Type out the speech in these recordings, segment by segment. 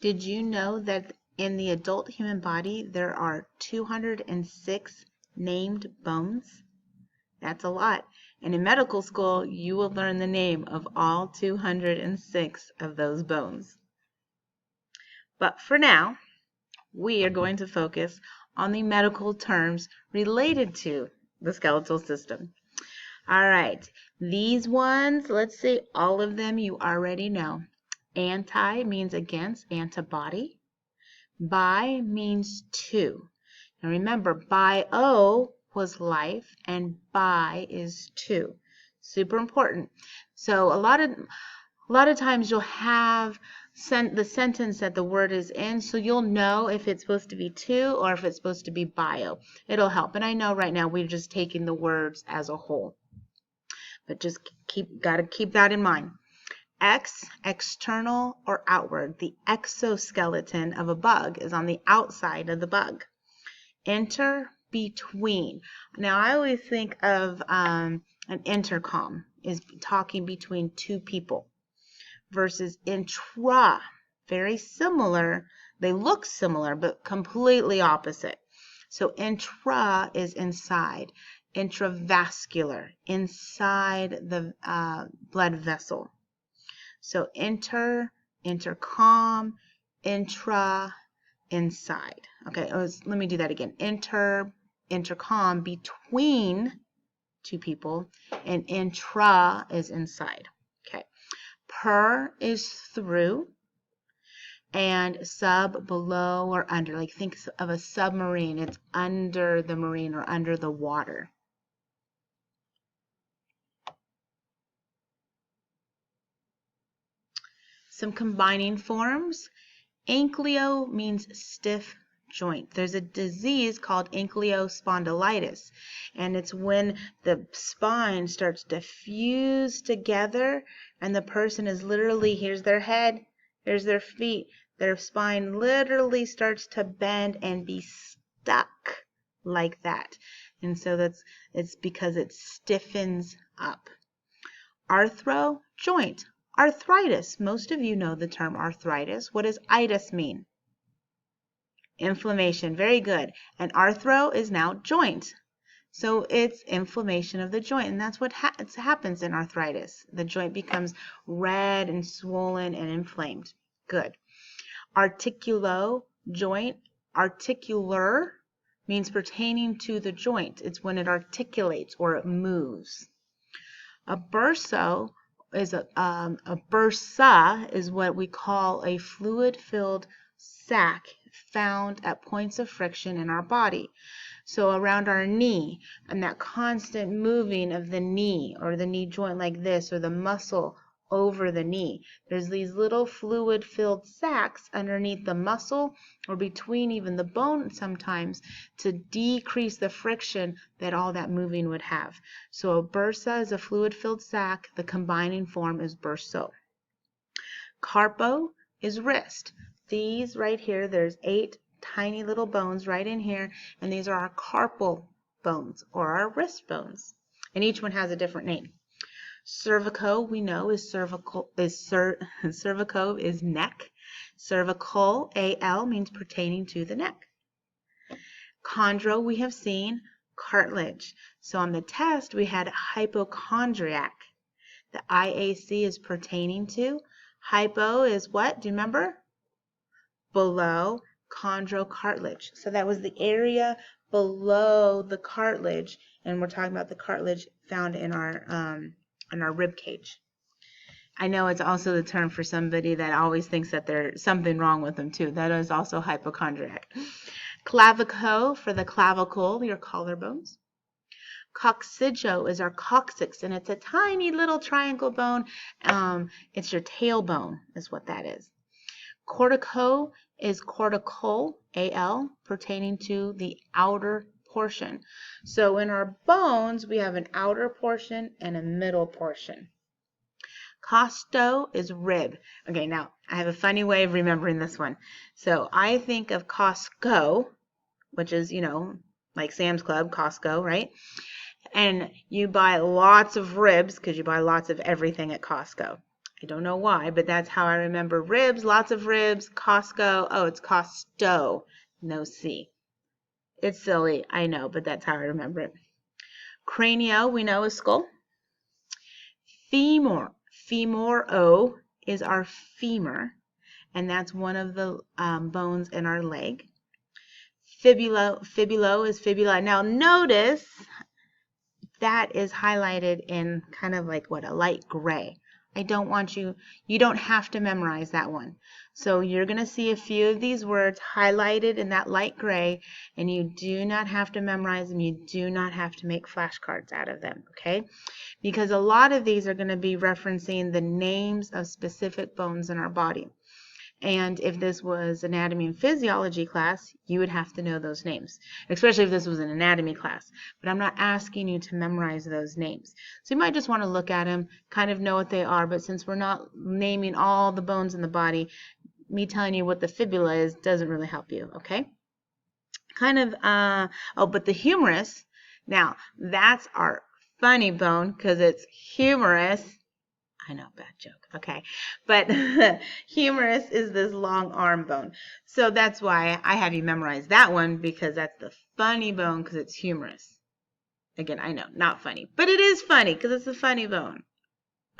Did you know that in the adult human body there are 206 named bones? That's a lot. And in medical school, you will learn the name of all 206 of those bones. But for now, we are going to focus on the medical terms related to the skeletal system. All right, these ones, let's see, all of them you already know. Anti means against, antibody. Bi means two. And remember, bio was life and bi is two. Super important. So a lot of times you'll have the sentence that the word is in, so you'll know if it's supposed to be two or if it's supposed to be bio. It'll help. And I know right now we're just taking the words as a whole. But just gotta keep that in mind. X, external or outward. The exoskeleton of a bug is on the outside of the bug. Inter, between. Now I always think of an intercom is talking between two people versus intra. Very similar. They look similar but completely opposite. So intra is inside. Intravascular, inside the blood vessel. So intercom, intra, inside. Okay, let me do that again. Intercom, between two people, and intra is inside. Okay, per is through, and sub, below or under. Like think of a submarine. It's under the marine or under the water. Some combining forms. Ankylo means stiff joint. There's a disease called ankylospondylitis, and it's when the spine starts to fuse together and the person is literally, here's their head, here's their feet, their spine literally starts to bend and be stuck like that. And so it's because it stiffens up. Arthro, joint. Arthritis. Most of you know the term arthritis. What does itis mean? Inflammation. Very good. And arthro is now joint. So it's inflammation of the joint. And that's what happens in arthritis. The joint becomes red and swollen and inflamed. Good. Articulo, joint. Articular means pertaining to the joint. It's when it articulates or it moves. A bursa is bursa is what we call a fluid-filled sac found at points of friction in our body. So around our knee, and that constant moving of the knee or the knee joint like this, or the muscle over the knee. There's these little fluid-filled sacs underneath the muscle or between even the bone sometimes to decrease the friction that all that moving would have. So a bursa is a fluid-filled sac. The combining form is burso. Carpo is wrist. These right here, there's 8 tiny little bones right in here, and these are our carpal bones or our wrist bones. And each one has a different name. Cervico, we know, is cervical, cervico is neck. Cervical, AL, means pertaining to the neck. Chondro, we have seen, cartilage. So on the test, we had hypochondriac. The IAC is pertaining to. Hypo is what? Do you remember? Below. Chondrocartilage. So that was the area below the cartilage, and we're talking about the cartilage found in our rib cage. I know it's also the term for somebody that always thinks that there's something wrong with them too. That is also hypochondriac. Clavicle for the clavicle, your collarbones. Coccygeal is our coccyx, and it's a tiny little triangle bone. It's your tailbone is what that is. Cortico is cortical, AL, pertaining to the outer portion. So in our bones, we have an outer portion and a middle portion. Costo is rib. Okay, now I have a funny way of remembering this one. So I think of Costco, which is, like Sam's Club, Costco, right? And you buy lots of ribs because you buy lots of everything at Costco. I don't know why, but that's how I remember ribs, lots of ribs, Costco. Oh, it's Costo, no C. It's silly, I know, but that's how I remember it. Cranio, we know, is skull. Femur, femoro is our femur, and that's one of the bones in our leg. Fibulo is fibula. Now notice that is highlighted in kind of like what, a light gray. I don't want you don't have to memorize that one. So you're going to see a few of these words highlighted in that light gray, and you do not have to memorize them. You do not have to make flashcards out of them, okay? Because a lot of these are going to be referencing the names of specific bones in our body. And if this was anatomy and physiology class, you would have to know those names, especially if this was an anatomy class. But I'm not asking you to memorize those names. So you might just want to look at them, kind of know what they are, but since we're not naming all the bones in the body, me telling you what the fibula is doesn't really help you, okay? Kind of, oh, but the humerus, now that's our funny bone because it's humorous. I know, bad joke, okay. But humerus is this long arm bone. So that's why I have you memorize that one, because that's the funny bone because it's humerus. Again, I know, not funny, but it is funny because it's a funny bone.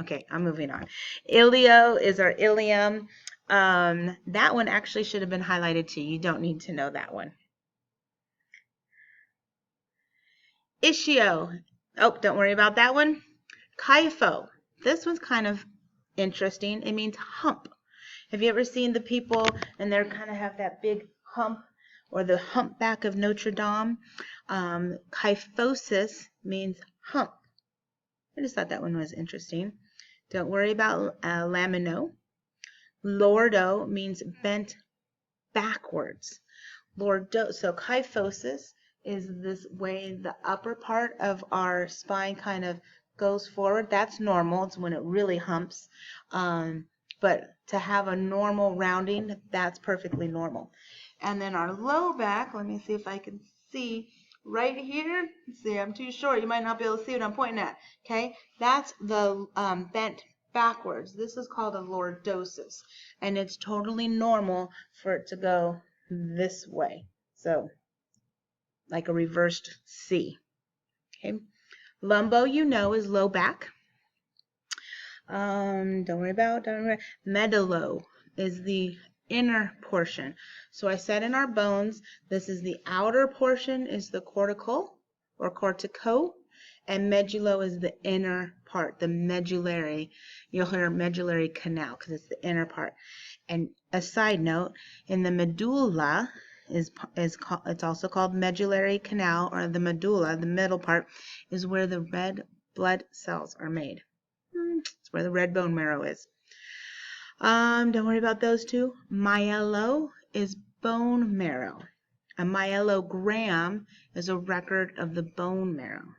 Okay, I'm moving on. Ilio is our ilium. That one actually should have been highlighted too. You don't need to know that one. Ischio. Oh, don't worry about that one. Kypho. This one's kind of interesting. It means hump. Have you ever seen the people and they kind of have that big hump, or the humpback of Notre Dame? Kyphosis means hump. I just thought that one was interesting. Don't worry about lamino. Lordo means bent backwards. So kyphosis is this way the upper part of our spine kind of goes forward. That's normal. It's when it really humps. But to have a normal rounding, that's perfectly normal. And then our low back, let me see if I can see right here. Let's see, I'm too short. You might not be able to see what I'm pointing at. Okay, that's the bent backwards. This is called a lordosis, and it's totally normal for it to go this way. So, like a reversed C. Okay. Lumbo, you know, is low back. Don't worry. Medulla is the inner portion. So I said in our bones, this is the outer portion, is the cortical or cortico, and medullo is the inner part, the medullary. You'll hear medullary canal because it's the inner part. And a side note, in the medulla, it's also called medullary canal, or the medulla, the middle part, is where the red blood cells are made. It's where the red bone marrow is. Don't worry about those two. Myelo is bone marrow. A myelogram is a record of the bone marrow.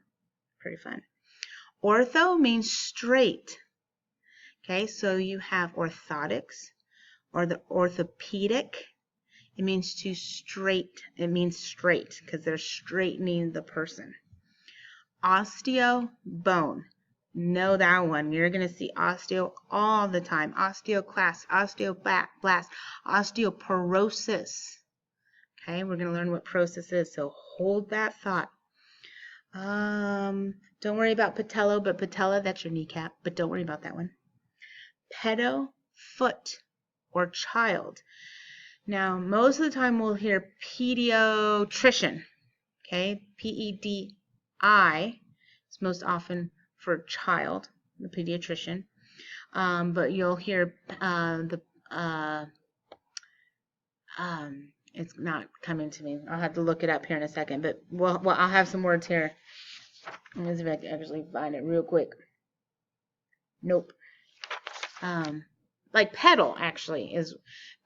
Pretty fun. Ortho means straight. Okay, so you have orthotics or the orthopedic. It means to straight. It means straight because they're straightening the person. Osteo, bone. Know that one. You're going to see osteo all the time. Osteoclast, osteoblast, osteoporosis. Okay, we're going to learn what porosis is, so hold that thought. Don't worry about patello, but patella, that's your kneecap, but don't worry about that one. Pedo, foot, or child. Now, most of the time we'll hear pediatrician, okay? P-E-D-I is most often for child, the pediatrician. But you'll hear it's not coming to me. I'll have to look it up here in a second, but I'll have some words here. Let me see if I can actually find it real quick. Nope. Like pedal, actually, is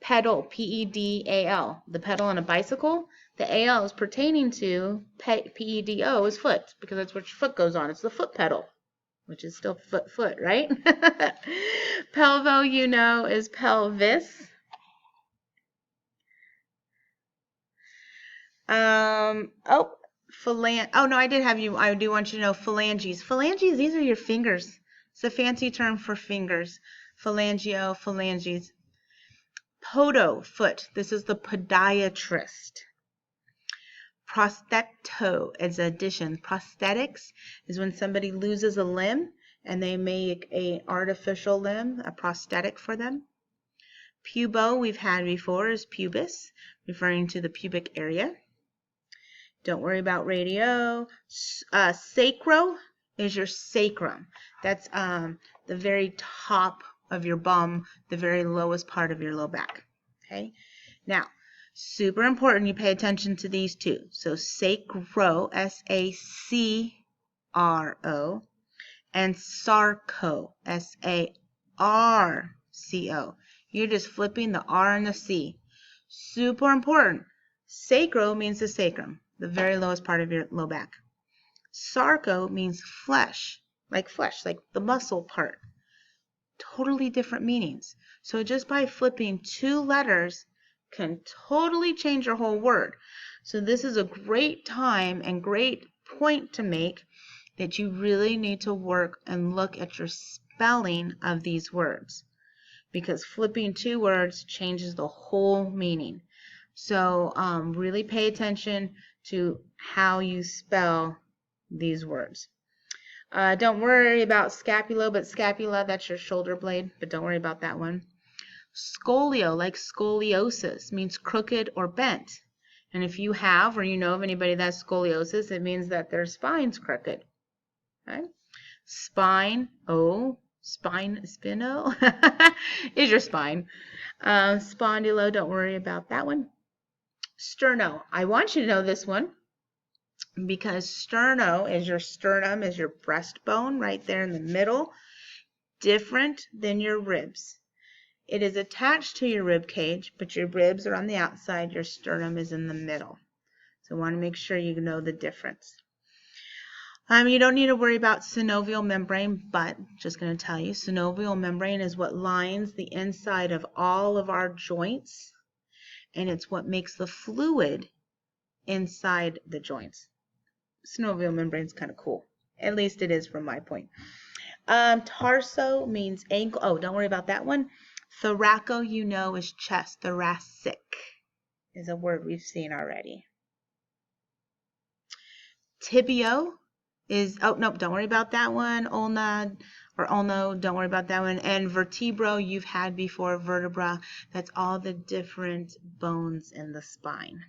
pedal, P-E-D-A-L. The pedal on a bicycle, the A-L is pertaining to P-E-D-O is foot, because that's what your foot goes on. It's the foot pedal, which is still foot, right? Pelvo, you know, is pelvis. Oh, no, I do want you to know phalanges. Phalanges, these are your fingers. It's a fancy term for fingers. Phalangio, phalanges. Podo, foot. This is the podiatrist. Prostheto is addition. Prosthetics is when somebody loses a limb and they make an artificial limb, a prosthetic for them. Pubo we've had before is pubis, referring to the pubic area. Don't worry about radio. Sacro is your sacrum. That's the very top of your bum, the very lowest part of your low back. Okay. Now, super important you pay attention to these two. So sacro, S-A-C-R-O, and sarco, S-A-R-C-O. You're just flipping the R and the C. Super important. Sacro means the sacrum, the very lowest part of your low back. Sarco means flesh, like the muscle part. Totally different meanings. So just by flipping two letters can totally change your whole word. So this is a great time and great point to make that you really need to work and look at your spelling of these words, because flipping two words changes the whole meaning. So really pay attention to how you spell these words. Don't worry about scapula, but scapula, that's your shoulder blade, but don't worry about that one. Scolio, like scoliosis, means crooked or bent. And if you have or you know of anybody that's scoliosis, it means that their spine's crooked. Okay? Spine, spino is your spine. Spondylo, don't worry about that one. Sterno, I want you to know this one because sterno is your sternum, is your breastbone right there in the middle, different than your ribs. It is attached to your rib cage, but your ribs are on the outside, your sternum is in the middle. So I want to make sure you know the difference. You don't need to worry about synovial membrane, but just going to tell you, synovial membrane is what lines the inside of all of our joints, and it's what makes the fluid inside the joints. Synovial membrane is kind of cool. At least it is from my point. Tarso means ankle. Oh, don't worry about that one. Thoraco, you know, is chest. Thoracic is a word we've seen already. Tibio is, oh, nope, don't worry about that one. Ulna or ulno, don't worry about that one. And vertebro, you've had before. Vertebra, that's all the different bones in the spine.